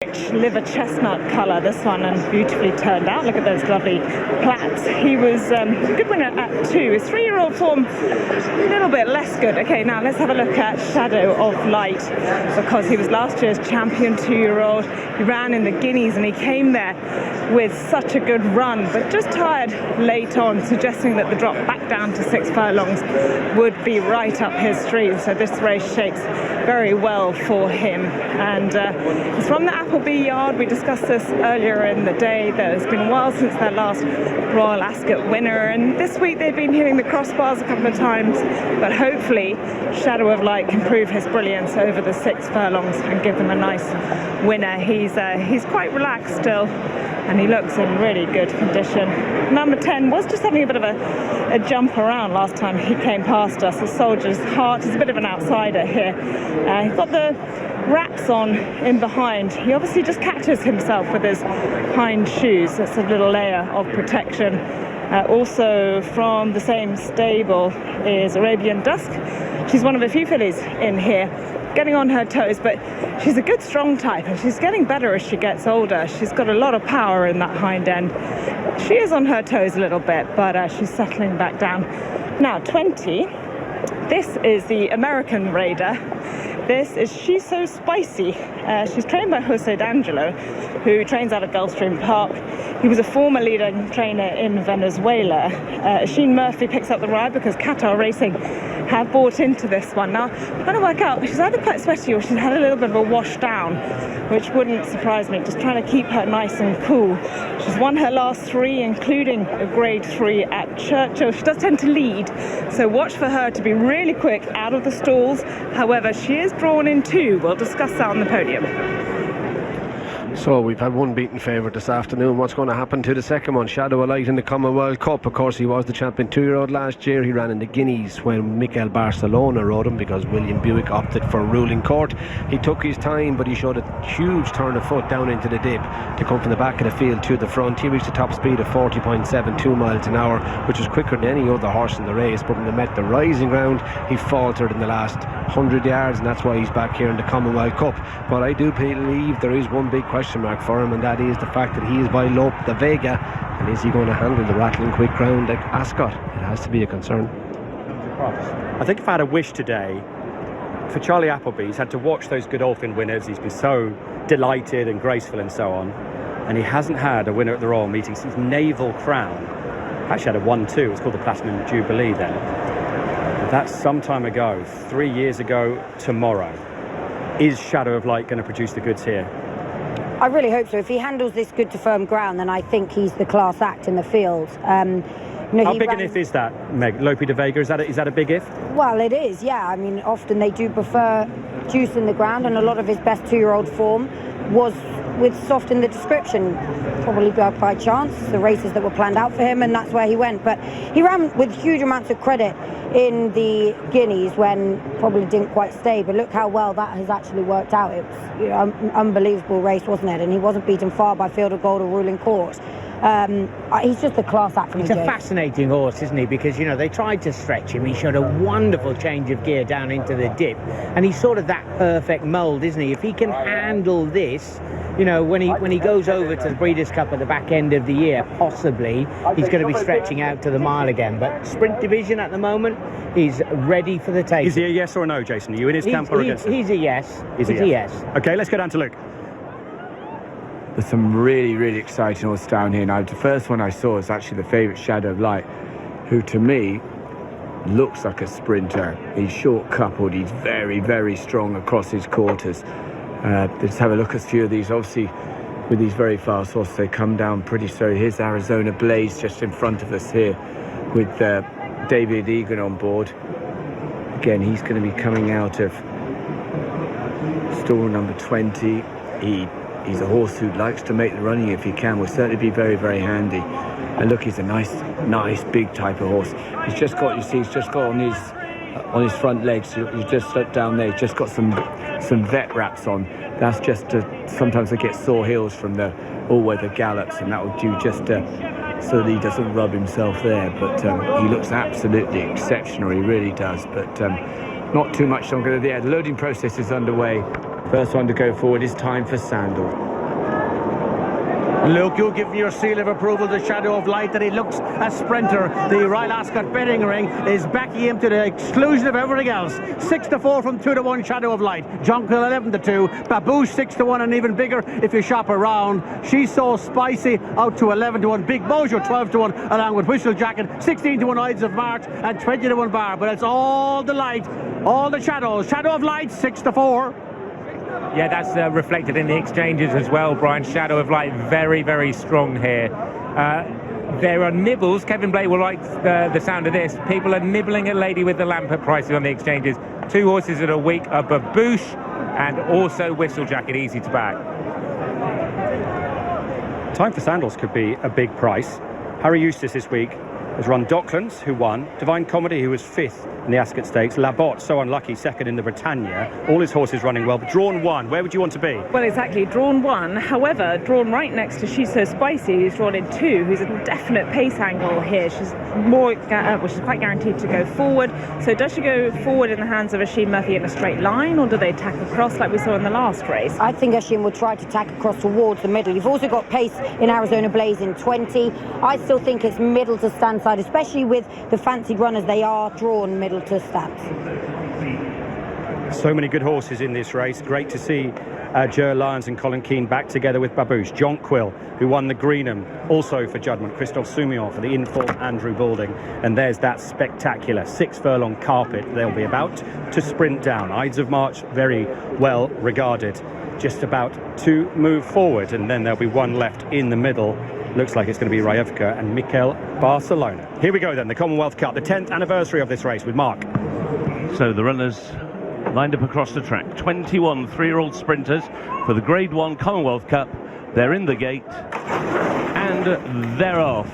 Liver chestnut colour, this one, and beautifully turned out. Look at those lovely plaits. He was a good winner at 2. His 3-year-old form a little bit less good. Okay, now let's have a look at Shadow of Light, because he was last year's champion 2-year-old. He ran in the Guineas and he came there with such a good run, but just tired late on, suggesting that the drop back down to 6 furlongs would be right up his street. So this race shapes very well for him, and it's from the Appleby yard. We discussed this earlier in the day, that it's been a while since their last Royal Ascot winner, and this week they've been hitting the crossbars a couple of times, but hopefully Shadow of Light can prove his brilliance over the 6 furlongs and give them a nice winner. He's quite relaxed still, and he looks in really good condition. Number 10 was just having a bit of a jump around last time he came past us. The Soldier's Heart is a bit of an outsider here. He's got the wraps on in behind. He obviously just catches himself with his hind shoes. That's a little layer of protection. Also from the same stable is Arabian Dusk. She's one of a few fillies in here, getting on her toes, but she's a good strong type, and she's getting better as she gets older. She's got a lot of power in that hind end. She is on her toes a little bit, but she's settling back down. Now 20, this is the American Raider. This is She's So Spicy. She's trained by Jose D'Angelo, who trains out of Gulfstream Park. He was a former leading trainer in Venezuela. Sheen Murphy picks up the ride because Qatar Racing have bought into this one. Now, I'm trying to work out, she's either quite sweaty or she's had a little bit of a wash down, which wouldn't surprise me. Just trying to keep her nice and cool. She's won her last 3, including a grade 3 at Churchill. She does tend to lead, so watch for her to be really quick out of the stalls. However, she is drawn in 2. We'll discuss that on the podium. So we've had one beaten favourite this afternoon. What's going to happen to the second one? Shadow of Light in the Commonwealth Cup. Of course, he was the champion 2-year-old last year. He ran in the Guineas when Mikel Barcelona rode him because William Buick opted for ruling court. He took his time, but he showed a huge turn of foot down into the dip to come from the back of the field to the front. He reached a top speed of 40.72 miles an hour, which was quicker than any other horse in the race. But when they met the rising ground, he faltered in the last 100 yards, and that's why he's back here in the Commonwealth Cup. But I do believe there is one big question mark for him, and that is the fact that he is by Lope de Vega, and is he going to handle the rattling quick ground at Ascot? It has to be a concern. I think if I had a wish today for Charlie Appleby, he's had to watch those Godolphin winners. He's been so delighted and graceful and so on, and he hasn't had a winner at the Royal Meeting since Naval Crown. Actually had a 1-2. It's called the Platinum Jubilee then. That's some time ago, 3 years ago tomorrow. Is Shadow of Light going to produce the goods here? I really hope so. If he handles this good to firm ground, then I think he's the class act in the field. How big an if is that, Meg? Lope de Vega, is that a big if? Well, it is, yeah. I mean, often they do prefer juice in the ground, and a lot of his best 2-year-old form was with soft in the description, probably by chance, the races that were planned out for him, and that's where he went. But he ran with huge amounts of credit in the Guineas when probably didn't quite stay, but look how well that has actually worked out. It was an unbelievable race, wasn't it? And he wasn't beaten far by Field of Gold or Ruling Court. He's just a class act for me. He's a fascinating horse, isn't he? Because, you know, they tried to stretch him. He showed a wonderful change of gear down into the dip, and he's sort of that perfect mould, isn't he? If he can handle this, you know, when he goes over to the Breeders' Cup at the back end of the year, possibly he's going to be stretching out to the mile again. But Sprint Division at the moment, he's ready for the taking. Is he a yes or a no, Jason? Are you in his camp or against him? He's a yes. He's a yes. Okay, let's go down to Luke. There's some really, really exciting horses down here. Now, the first one I saw was actually the favourite, Shadow of Light, who to me looks like a sprinter. He's short coupled, he's very, very strong across his quarters. Let's have a look at a few of these. Obviously, with these very fast horses, they come down pretty slow. Here's Arizona Blaze just in front of us here with David Egan on board. Again, he's going to be coming out of stall number 20. He's a horse who likes to make the running if he can. Will certainly be very, very handy. And look, he's a nice big type of horse. He's just got, you see, he's just got on his front legs. You just look down there. He's just got some vet wraps on. That's just sometimes they get sore heels from the all-weather gallops, and that will do just so that he doesn't rub himself there. But he looks absolutely exceptional. He really does. But not too much longer. The loading process is underway. First one to go forward is Time for Sandal. Luke, you give your seal of approval to Shadow of Light that he looks a sprinter. The Royal Ascot betting ring is backing him to the exclusion of everything else. 6-4 from 2-1 Shadow of Light. Jonquil 11-2. Babouche 6-1 and even bigger if you shop around. She's So Spicy out to 11-1. Big Mojo 12-1 along with Whistle Jacket. 16-1 Ides of March and 20-1 Bar. But it's all the light, all the shadows. Shadow of Light 6-4. Yeah, that's reflected in the exchanges as well, Brian. Shadow of Light very, very strong here. There are nibbles. Kevin Blake will like the sound of this. People are nibbling at Lady with the Lamp at prices on the exchanges. 2 horses that are weak are Babouche and also Whistle Jacket, easy to back. Time for Sandals could be a big price. Harry Eustace this week has run Docklands, who won, Divine Comedy, who was 5th in the Ascot Stakes, Labotte, so unlucky, 2nd in the Britannia. All his horses running well, but drawn 1. Where would you want to be? Well, exactly, drawn 1. However, drawn right next to She's So Spicy, who's drawn in 2, who's a definite pace angle here. She's she's quite guaranteed to go forward. So does she go forward in the hands of Oisin Murphy in a straight line, or do they tack across like we saw in the last race? I think Oisin will try to tack across towards the middle. You've also got pace in Arizona Blaze in 20. I still think it's middle to stand side, especially with the fancied runners. They are drawn middle to stats. So many good horses in this race. Great to see Ger Lyons and Colin Keane back together with Babouche. Jonquil, who won the Greenham, also for Judgment. Christophe Soumillon for the in-form Andrew Balding. And there's that spectacular 6-furlong carpet they'll be about to sprint down. Ides of March, very well regarded. Just about to move forward, and then there'll be one left in the middle. Looks like it's going to be Rayevka and Mikel Barcelona. Here we go then, the Commonwealth Cup, the 10th anniversary of this race with Mark. So the runners lined up across the track. 21 3-year-old sprinters for the Grade 1 Commonwealth Cup. They're in the gate and they're off.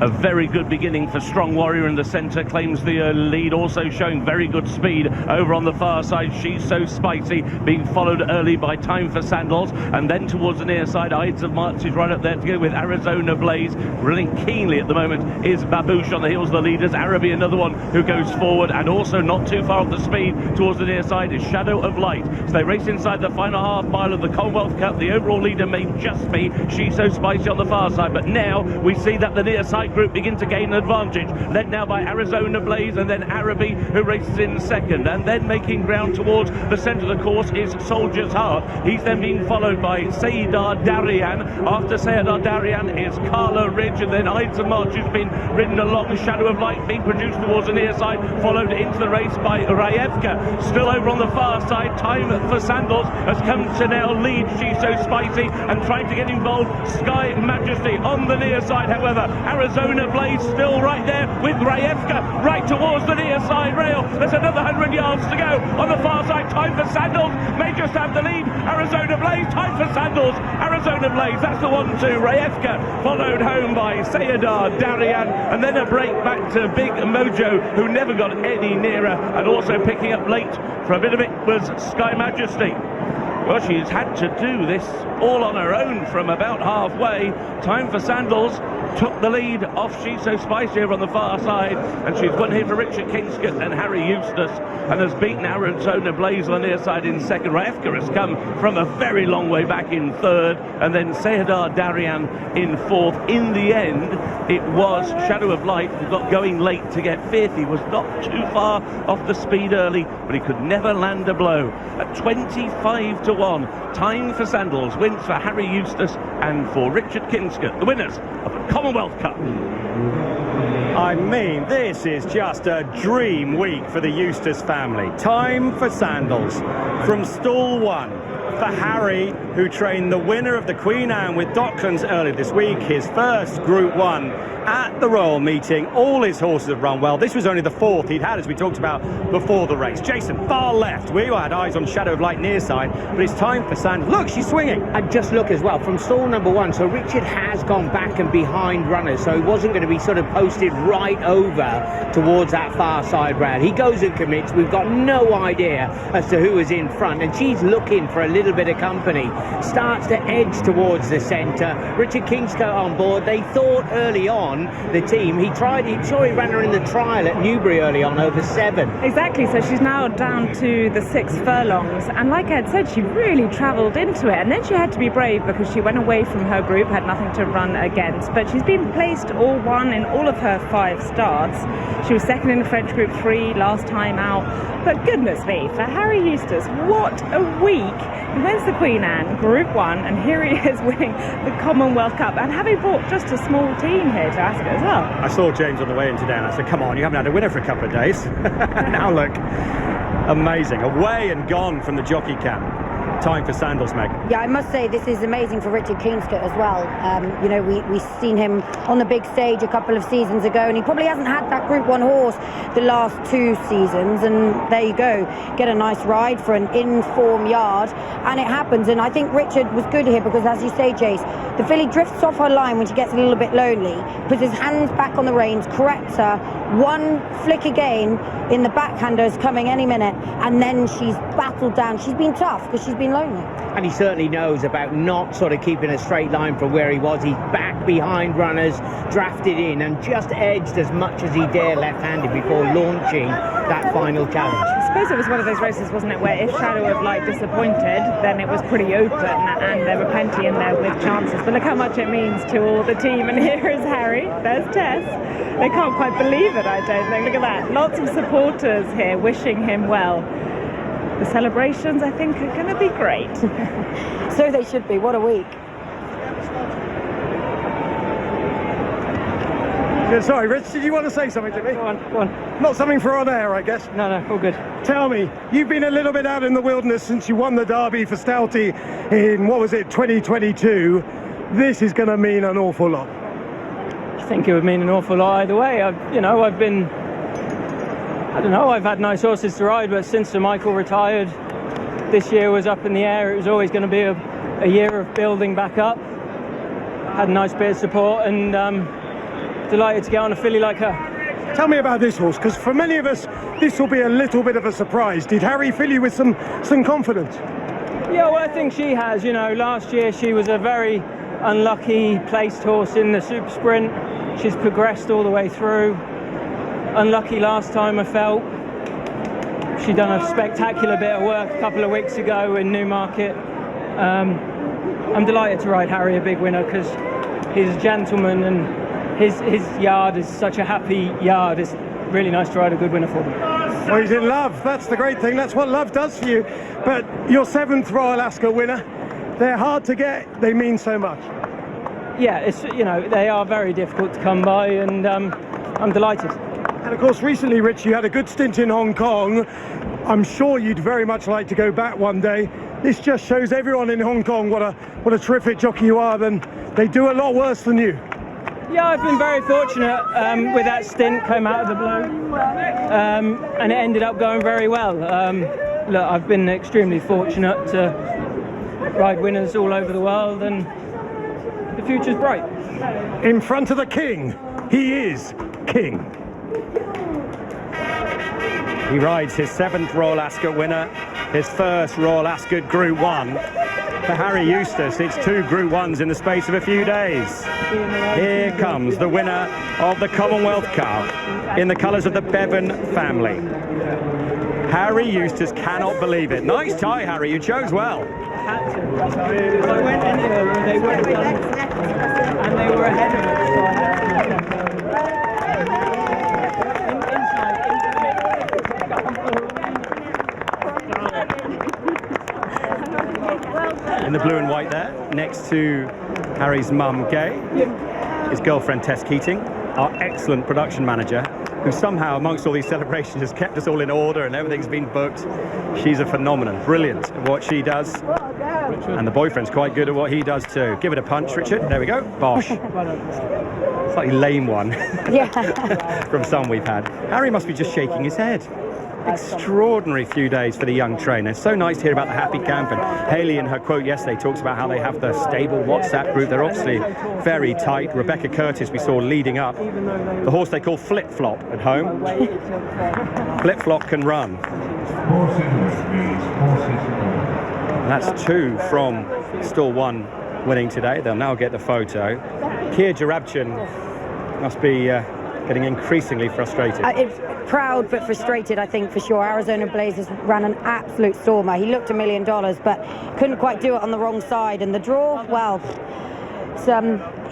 A very good beginning for Strong Warrior in the centre, claims the lead, also showing very good speed over on the far side. She's So Spicy, being followed early by Time for Sandals, and then towards the near side, Ides of March is right up there to go with Arizona Blaze. Running keenly at the moment is Babouche on the heels of the leaders. Araby, another one who goes forward, and also not too far off the speed towards the near side is Shadow of Light. So they race inside the final half mile of the Commonwealth Cup. The overall leader may just be She's So Spicy on the far side, but now we see that the near side group begin to gain an advantage, led now by Arizona Blaze and then Araby, who races in second, and then making ground towards the centre of the course is Soldier's Heart. He's then being followed by Sayidar Darian. After Sayidar Darian is Carla Ridge, and then Ides of March has been ridden along. Shadow of Light being produced towards the near side, followed into the race by Rayevka. Still over on the far side, Time for Sandals has come to now lead She's So Spicy and trying to get involved. Sky Majesty on the near side, however. Arizona Blaze still right there with Rayevka right towards the near side rail. There's another 100 yards to go on the far side. Time for Sandals may just have the lead. Arizona Blaze, Time for Sandals, Arizona Blaze, that's the 1-2. Rayevka followed home by Sayidar Darian, and then a break back to Big Mojo, who never got any nearer, and also picking up late for a bit of it was Sky Majesty. Well, she's had to do this all on her own from about halfway. Time for Sandals took the lead off She's So Spicy over on the far side, and she's won here for Richard Kingscott and Harry Eustace, and has beaten Arizona Blaze on the near side in second. Rayevka has come from a very long way back in third, and then Sayidar Darian in fourth. In the end, it was Shadow of Light who got going late to get fifth. He was not too far off the speed early, but he could never land a blow. At 25-1, Time for Sandals wins for Harry Eustace and for Richard Kingscott, the winners of the Commonwealth Cup. I mean, this is just a dream week for the Eustace family. Time for Sandals from stall 1 for Harry, who trained the winner of the Queen Anne with Docklands earlier this week, his first Group 1 at the Royal Meeting. All his horses have run well. This was only the 4th he'd had, as we talked about before the race. Jason, far left. We had eyes on Shadow of Light near side, but it's Time for Sandals. Look, she's swinging. And just look as well, from stall number 1, so Richard has gone back and behind runners, so he wasn't going to be sort of posted right over towards that far side round. He goes and commits. We've got no idea as to who is in front, and she's looking for a little little bit of company, starts to edge towards the centre. Richard Kingscote on board. They thought early on, the team, he saw he ran her in the trial at Newbury early on over 7. Exactly, so she's now down to the 6 furlongs, and like Ed said, she really travelled into it, and then she had to be brave because she went away from her group, had nothing to run against, but she's been placed all one in all of her 5 starts. She was second in the French Group 3 last time out, but goodness me, for Harry Eustace, what a week. He wins the Queen Anne Group 1, and here he is winning the Commonwealth Cup, and having brought just a small team here to Ascot as well. I saw James on the way in today and I said, come on, you haven't had a winner for a couple of days. Now look, amazing. Away and gone from the jockey camp. Time for sandals, Meg. Yeah, I must say this is amazing for Richard Kingscote as well. You know, we've seen him on the big stage a couple of seasons ago, and he probably hasn't had that Group 1 horse the last 2 seasons, and there you go, get a nice ride for an in-form yard, and it happens. And I think Richard was good here because, as you say, Jace, the filly drifts off her line when she gets a little bit lonely, puts his hands back on the reins, corrects her, one flick again in the backhanders coming any minute, and then she's battled down. She's been tough because she's been lonely. And he certainly knows about not sort of keeping a straight line from where he was. He's back behind runners, drafted in, and just edged as much as he dare left-handed before launching that final challenge. I suppose it was one of those races, wasn't it, where if Shadow of Light disappointed, then it was pretty open, and there were plenty in there with chances. But look how much it means to all the team, and here is Harry, there's Tess. They can't quite believe it, I don't think. Look at that, lots of supporters here wishing him well. The celebrations, I think, are going to be great. So they should be. What a week. Yeah, sorry, Rich, did you want to say something to me? Go on. Not something for on air, I guess. No, all good. Tell me, you've been a little bit out in the wilderness since you won the Derby for Stouty in, 2022. This is going to mean an awful lot. I think it would mean an awful lot either way. I've had nice horses to ride, but since Sir Michael retired, this year was up in the air. It was always going to be a year of building back up. Had a nice bit of support, and delighted to get on a filly like her. Tell me about this horse, because for many of us, this will be a little bit of a surprise. Did Harry fill you with some confidence? Yeah, well, I think she has. Last year she was a very unlucky placed horse in the Super Sprint. She's progressed all the way through. Unlucky last time, I felt. She done a spectacular bit of work a couple of weeks ago in Newmarket. I'm delighted to ride Harry a big winner because he's a gentleman and his yard is such a happy yard. It's really nice to ride a good winner for them. Well, he's in love. That's the great thing. That's what love does for you. But your 7th Royal Ascot winner, they're hard to get. They mean so much. Yeah, they are very difficult to come by, and I'm delighted. And of course, recently, Rich, you had a good stint in Hong Kong. I'm sure you'd very much like to go back one day. This just shows everyone in Hong Kong what a terrific jockey you are. Then they do a lot worse than you. Yeah, I've been very fortunate with that stint, came out of the blue, and it ended up going very well. Look, I've been extremely fortunate to ride winners all over the world, and the future's bright. In front of the king, he is king. He rides his 7th Royal Ascot winner, his first Royal Ascot Group 1. For Harry Eustace, it's 2 Group 1s in the space of a few days. Here comes the winner of the Commonwealth Cup in the colours of the Bevan family. Harry Eustace cannot believe it. Nice tie, Harry, you chose well. I had to. If I went any earlier, they would have done, and they were ahead of us. In the blue and white there, next to Harry's mum, Gay, his girlfriend, Tess Keating, our excellent production manager, who somehow, amongst all these celebrations, has kept us all in order and everything's been booked. She's a phenomenon, brilliant at what she does. And the boyfriend's quite good at what he does too. Give it a punch, Richard. There we go. Bosh. Slightly lame one from some we've had. Harry must be just shaking his head. Extraordinary few days for the young trainer. So nice to hear about the happy camp, and Hayley in her quote yesterday talks about how they have the stable WhatsApp group. They're obviously very tight. Rebecca Curtis we saw leading up the horse they call Flip Flop at home. Flip Flop can run. And that's 2 from stall 1 winning today. They'll now get the photo. Kia Jarabchin must be getting increasingly frustrated. It's proud but frustrated, I think, for sure. Arizona Blazers ran an absolute stormer. He looked $1 million, but couldn't quite do it on the wrong side. And the draw, well, it's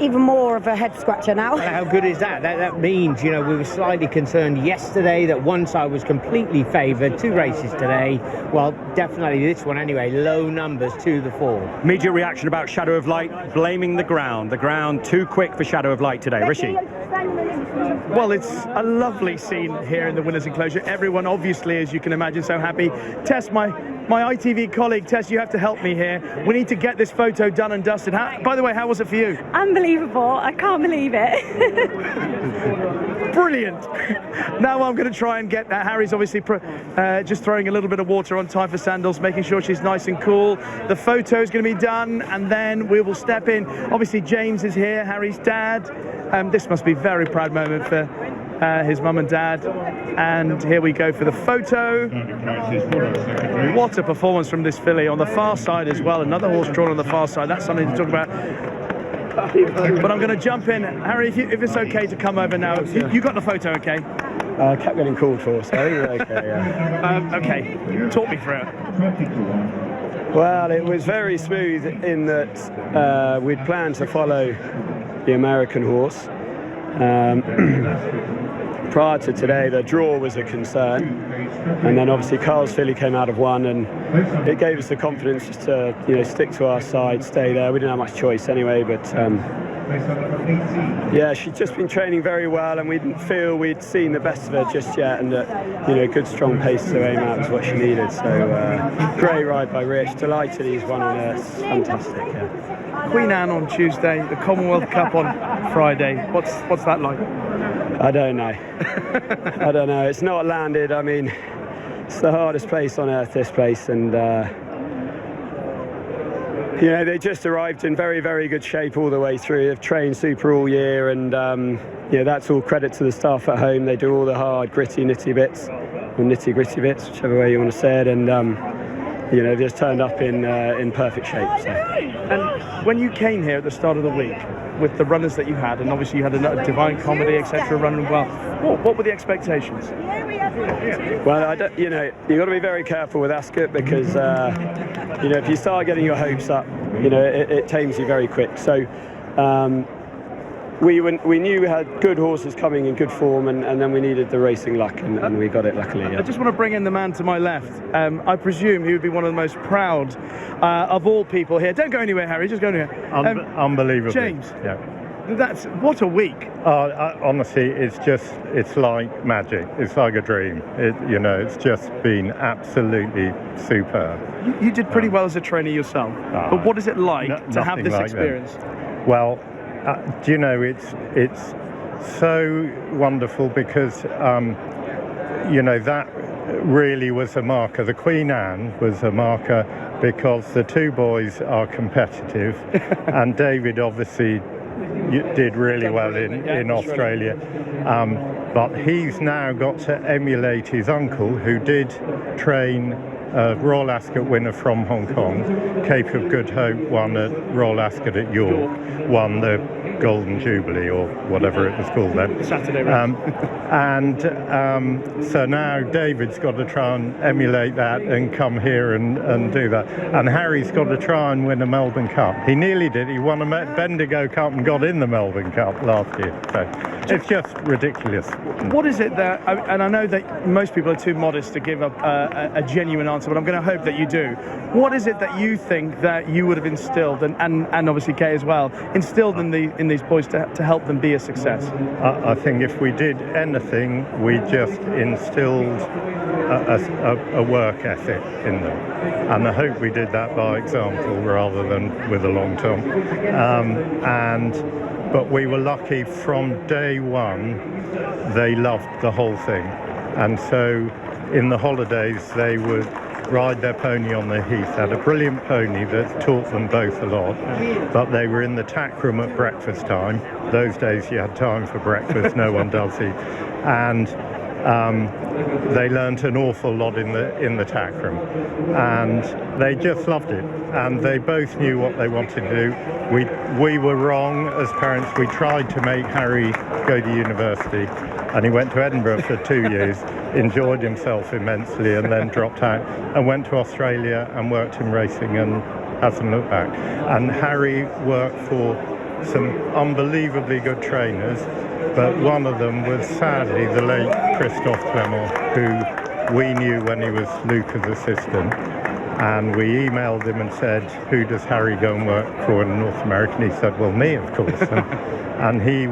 even more of a head scratcher now. How good is that? That means, you know, we were slightly concerned yesterday that one side was completely favoured. 2 races today. Well, definitely this one anyway. Low numbers to the 4. Immediate reaction about Shadow of Light, blaming the ground. The ground too quick for Shadow of Light today. Rishi? Well, it's a lovely scene here in the winners' enclosure. Everyone, obviously, as you can imagine, so happy. Tess, my ITV colleague, Tess, you have to help me here. We need to get this photo done and dusted. By the way, how was it for you? Unbelievable. I can't believe it. Brilliant. Now I'm going to try and get that. Harry's obviously just throwing a little bit of water on Typha Sandals, making sure she's nice and cool. The photo is going to be done, and then we will step in. Obviously, James is here, Harry's dad. This must be a very proud moment for his mum and dad. And here we go for the photo. What a performance from this filly on the far side as well. Another horse drawn on the far side. That's something to talk about. But I'm going to jump in. Harry, if it's okay to come over now. You got the photo, okay? I kept getting called for, so I think we're okay, yeah. Okay, talk me through it. Well, it was very smooth in that we'd planned to follow the American horse. Prior to today, the draw was a concern, and then obviously Carl's filly came out of 1, and it gave us the confidence just to, you know, stick to our side, stay there. We didn't have much choice anyway, but yeah, she'd just been training very well, and we didn't feel we'd seen the best of her just yet, and that, you know, good strong pace to aim at was what she needed. So great ride by Rich. Delighted he's won on her. It's fantastic. Yeah. Queen Anne on Tuesday, the Commonwealth Cup on Friday. What's that like? I don't know. I don't know. It's not landed. I mean, it's the hardest place on earth, this place, and you know, they just arrived in very, very good shape all the way through. They've trained super all year, and yeah, that's all credit to the staff at home. They do all the hard, nitty-gritty bits, whichever way you want to say it, and you know, just turned up in perfect shape. So. And when you came here at the start of the week, with the runners that you had, and obviously you had a Divine Comedy, etc., running well, what were the expectations? Well, you know, you've got to be very careful with Ascot, because you know, if you start getting your hopes up, you know, it tames you very quick. So we knew we had good horses coming in good form, and then we needed the racing luck, and we got it luckily. Yeah. I just want to bring in the man to my left. I presume he would be one of the most proud of all people here. Don't go anywhere, Harry, just go anywhere. Unbelievable. James. Yeah. That's what a week. Honestly, it's like magic. It's like a dream. You know, it's just been absolutely superb. You did pretty well as a trainer yourself, but what is it like to have this experience? Well, do you know, it's so wonderful, because you know, that really was a marker. The Queen Anne was a marker because the 2 boys are competitive, and David obviously did really well in Australia, but he's now got to emulate his uncle, who did train a Royal Ascot winner from Hong Kong. Cape of Good Hope won at Royal Ascot at York, won the Golden Jubilee, or whatever it was called then. Saturday. So now David's got to try and emulate that and come here and do that. And Harry's got to try and win a Melbourne Cup. He nearly did. He won a Bendigo Cup and got in the Melbourne Cup last year. So it's just ridiculous. What is it that, and I know that most people are too modest to give a genuine answer, but I'm going to hope that you do. What is it that you think that you would have instilled, and obviously Kay as well, instilled in these boys to help them be a success? I think if we did anything, we just instilled a work ethic in them, and I hope we did that by example rather than with a long tom. But we were lucky from day one. They loved the whole thing, and so in the holidays they would ride their pony on the heath. Had a brilliant pony that taught them both a lot, but they were in the tack room at breakfast time. Those days you had time for breakfast, no one does it. And they learnt an awful lot in the tack room, and they just loved it. And they both knew what they wanted to do. We were wrong as parents. We tried to make Harry go to university, and he went to Edinburgh for 2 years, enjoyed himself immensely, and then dropped out and went to Australia and worked in racing and hasn't looked back. And Harry worked for some unbelievably good trainers, but one of them was sadly the late Christophe Clement, who we knew when he was Luca's assistant. And we emailed him and said, who does Harry go and work for in North America? And he said, well, me, of course. And he